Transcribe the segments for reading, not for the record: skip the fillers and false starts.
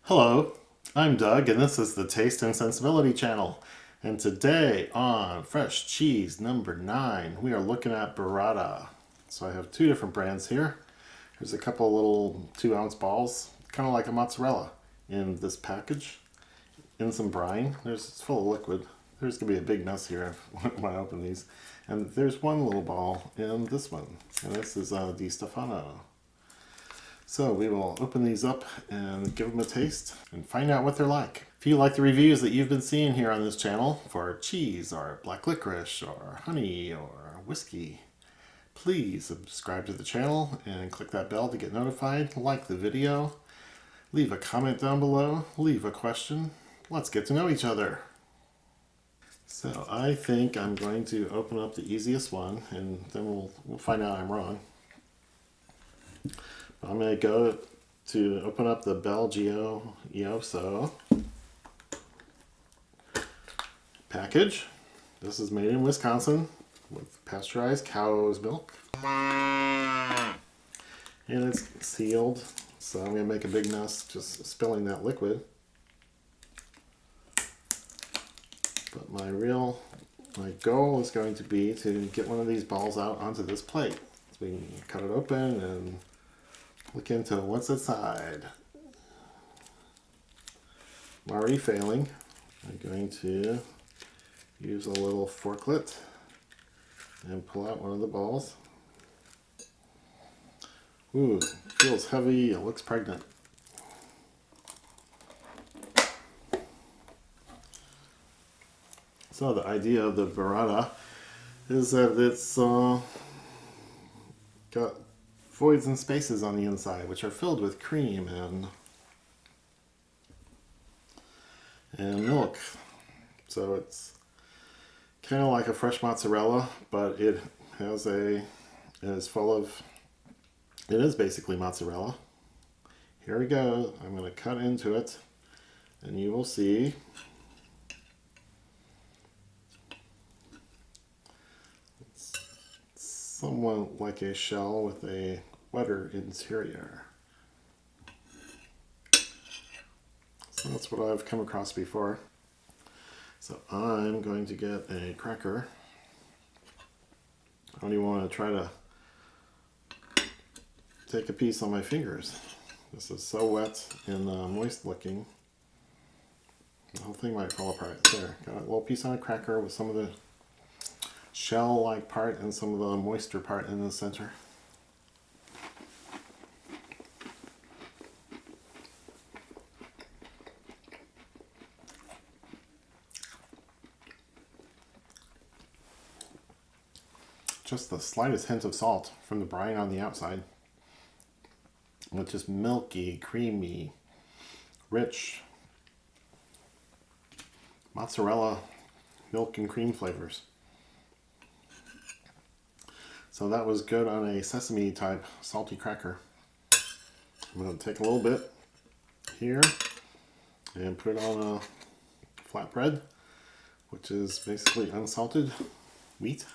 Hello, I'm Doug, and this is the Taste and Sensibility channel. And today on Fresh Cheese number 9, we are looking at Burrata. So I have two different brands here. There's a couple little 2-ounce balls, kind of like a mozzarella, in this package. In some brine. It's full of liquid. There's going to be a big mess here when I open these. And there's one little ball in this one. And this is Di Stefano. So we will open these up and give them a taste and find out what they're like. If you like the reviews that you've been seeing here on this channel for cheese or black licorice or honey or whiskey, please subscribe to the channel and click that bell to get notified. Like the video, leave a comment down below, leave a question. Let's get to know each other. So I think I'm going to open up the easiest one, and then we'll find out I'm wrong. I'm going to go to open up the Belgioioso package. This is made in Wisconsin with pasteurized cow's milk. And it's sealed, so I'm going to make a big mess just spilling that liquid. But my goal is going to be to get one of these balls out onto this plate. So we can cut it open and look into what's inside. I'm already failing. I'm going to use a little forklet and pull out one of the balls. Ooh, feels heavy. It looks pregnant. So the idea of the burrata is that it's got voids and spaces on the inside, which are filled with cream and milk. So it's kind of like a fresh mozzarella, but it is basically mozzarella. Here we go. I'm going to cut into it, and you will see. It's somewhat like a shell with a wetter interior. So that's what I've come across before. So I'm going to get a cracker. I don't even want to try to take a piece on my fingers. This is so wet and moist looking. The whole thing might fall apart. There, got a little piece on a cracker with some of the shell-like part and some of the moisture part in the center. Just the slightest hint of salt from the brine on the outside. With just milky, creamy, rich mozzarella, milk and cream flavors. So that was good on a sesame type salty cracker. I'm going to take a little bit here and put it on a flatbread, which is basically unsalted wheat.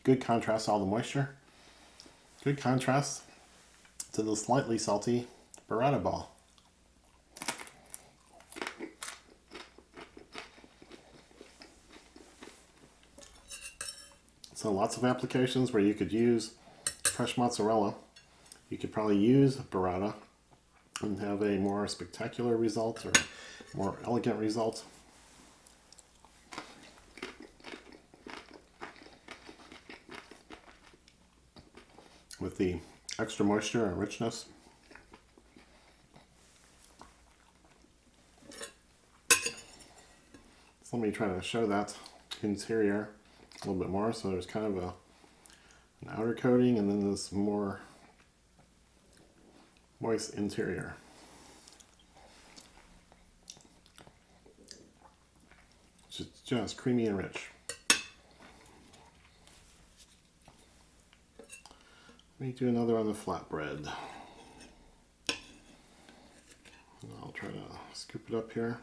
Good contrast to all the moisture. Good contrast to the slightly salty burrata ball. So lots of applications where you could use fresh mozzarella. You could probably use burrata and have a more spectacular result or more elegant result. With the extra moisture and richness. So let me try to show that interior a little bit more. So there's kind of an outer coating and then this more moist interior. It's just creamy and rich. Let me do another on the flatbread. And I'll try to scoop it up here.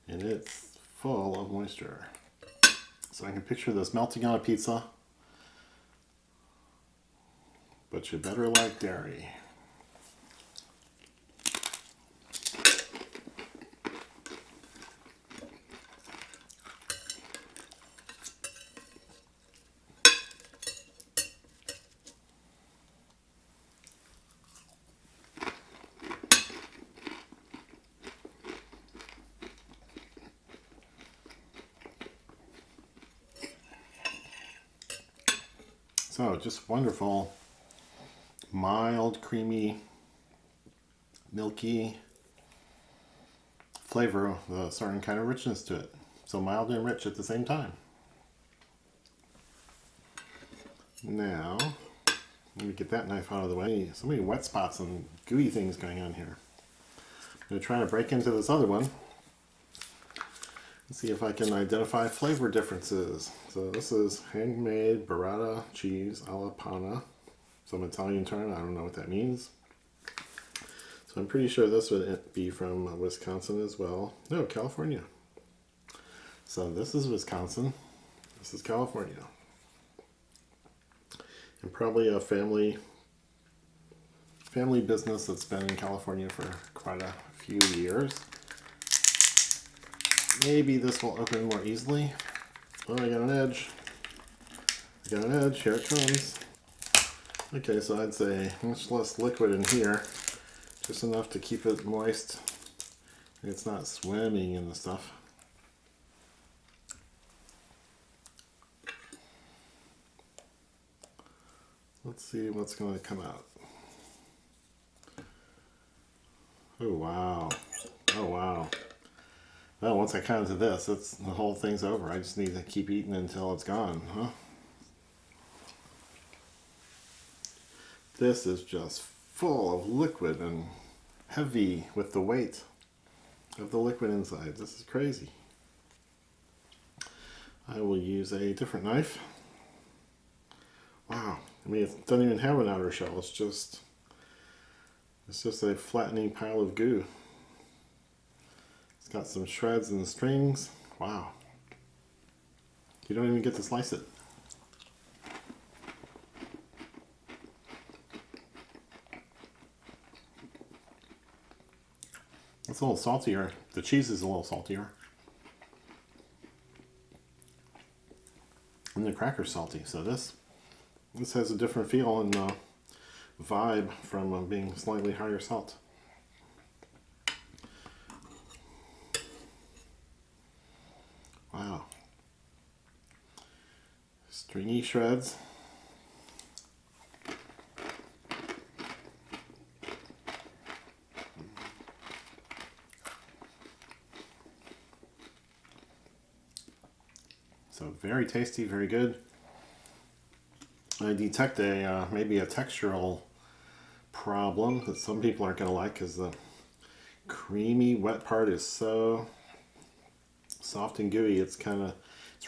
And it's full of moisture. So I can picture this melting on a pizza, but you better like dairy. So just wonderful, mild, creamy, milky flavor with a certain kind of richness to it. So mild and rich at the same time. Now, let me get that knife out of the way. So many wet spots and gooey things going on here. I'm going to try to break into this other one and see if I can identify flavor differences. So this is handmade burrata cheese alla panna. Some Italian term, I don't know what that means. So I'm pretty sure this would be from Wisconsin as well. No, California. So this is Wisconsin. This is California. And probably a family business that's been in California for quite a few years. Maybe this will open more easily. Oh, I got an edge. I got an edge. Here it comes. Okay, so I'd say much less liquid in here. Just enough to keep it moist. It's not swimming in the stuff. Let's see what's going to come out. Oh, wow. Oh, wow. Well, once I come to this, the whole thing's over. I just need to keep eating until it's gone, huh? This is just full of liquid and heavy with the weight of the liquid inside. This is crazy. I will use a different knife. Wow. I mean, it doesn't even have an outer shell. It's just a flattening pile of goo. It's got some shreds and strings. Wow. You don't even get to slice it. It's a little saltier. The cheese is a little saltier. And the cracker's salty. So this has a different feel and vibe from being slightly higher salt. Wow. Stringy shreds. So very tasty, very good. I detect maybe a textural problem that some people aren't going to like because the creamy wet part is so soft and gooey. It's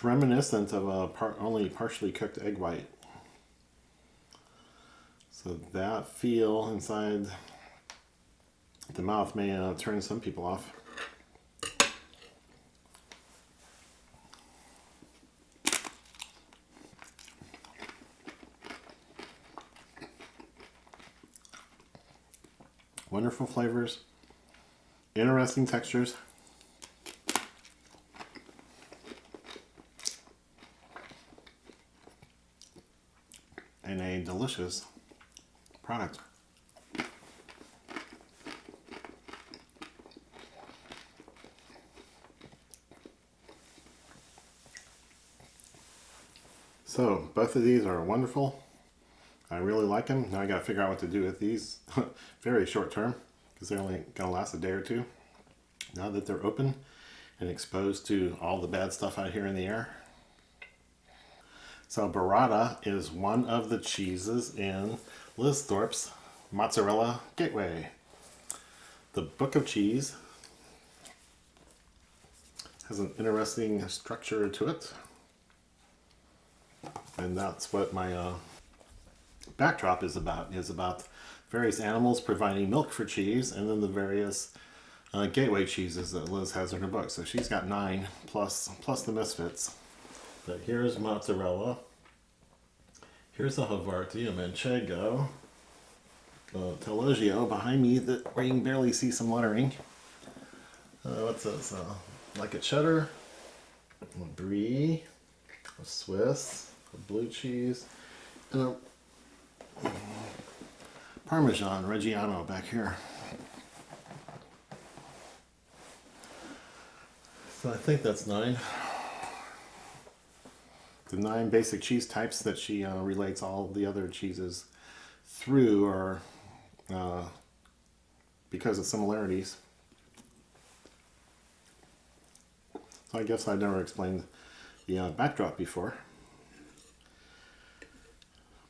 reminiscent of a only partially cooked egg white. So that feel inside the mouth may turn some people off. Wonderful flavors, interesting textures, and a delicious product. So both of these are wonderful. I really like them. Now I got to figure out what to do with these very short term because they're only going to last a day or two. Now that they're open and exposed to all the bad stuff out here in the air. So Burrata is one of the cheeses in Liz Thorpe's Mozzarella Gateway. The book of cheese has an interesting structure to it. And that's what my backdrop is about various animals providing milk for cheese, and then the various gateway cheeses that Liz has in her book. So she's got 9 plus the misfits. But here's mozzarella. Here's a Havarti, a Manchego, Tellugio behind me where you can barely see some lettering. What's this? Like a cheddar, a brie, a Swiss, a blue cheese, and a Parmesan Reggiano back here. So I think that's 9. The 9 basic cheese types that she relates all the other cheeses through are because of similarities. So I guess I've never explained the backdrop before.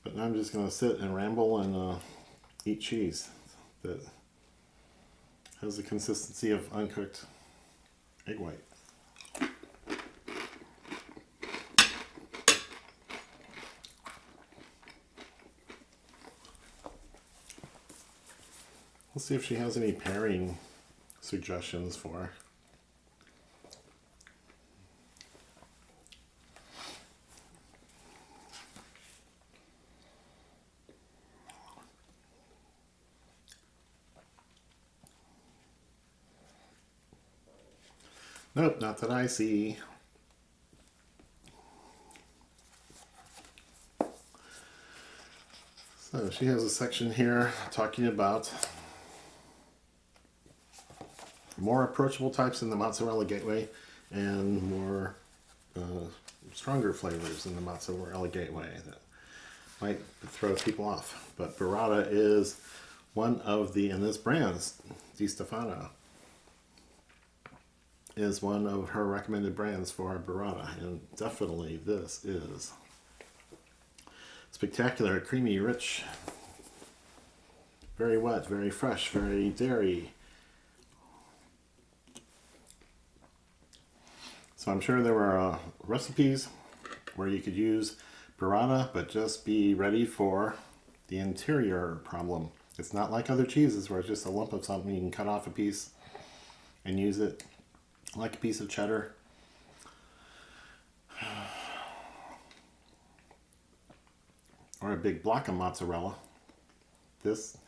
But now I'm just going to sit and ramble and eat cheese that has the consistency of uncooked egg white. Let's see if she has any pairing suggestions for. Nope, not that I see. So she has a section here talking about more approachable types in the mozzarella gateway and more stronger flavors in the mozzarella gateway that might throw people off. But Burrata is one of the, and this brand, Di Stefano, is one of her recommended brands for Burrata, and definitely this is spectacular, creamy, rich, very wet, very fresh, very dairy. So I'm sure there were recipes where you could use Burrata, but just be ready for the interior problem. It's not like other cheeses where it's just a lump of something. You can cut off a piece and use it like a piece of cheddar. Or a big block of mozzarella. This,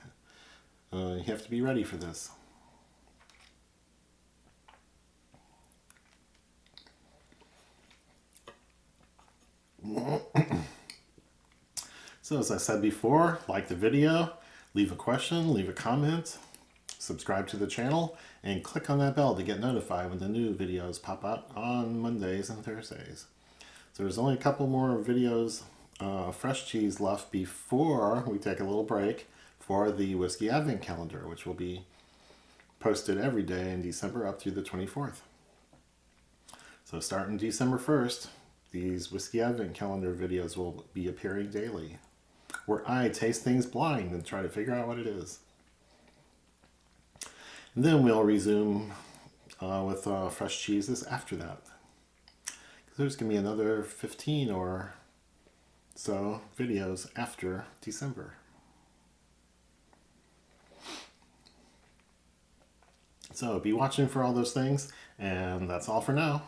you have to be ready for this. So as I said before, like the video, leave a question, leave a comment, subscribe to the channel, and click on that bell to get notified when the new videos pop out on Mondays and Thursdays. So there's only a couple more videos, fresh cheese left before we take a little break for the Whiskey Advent Calendar, which will be posted every day in December up through the 24th. So starting December 1st, these Whiskey Advent Calendar videos will be appearing daily, where I taste things blind and try to figure out what it is. And then we'll resume with fresh cheeses after that. Because there's going to be another 15 or so videos after December. So be watching for all those things, and that's all for now.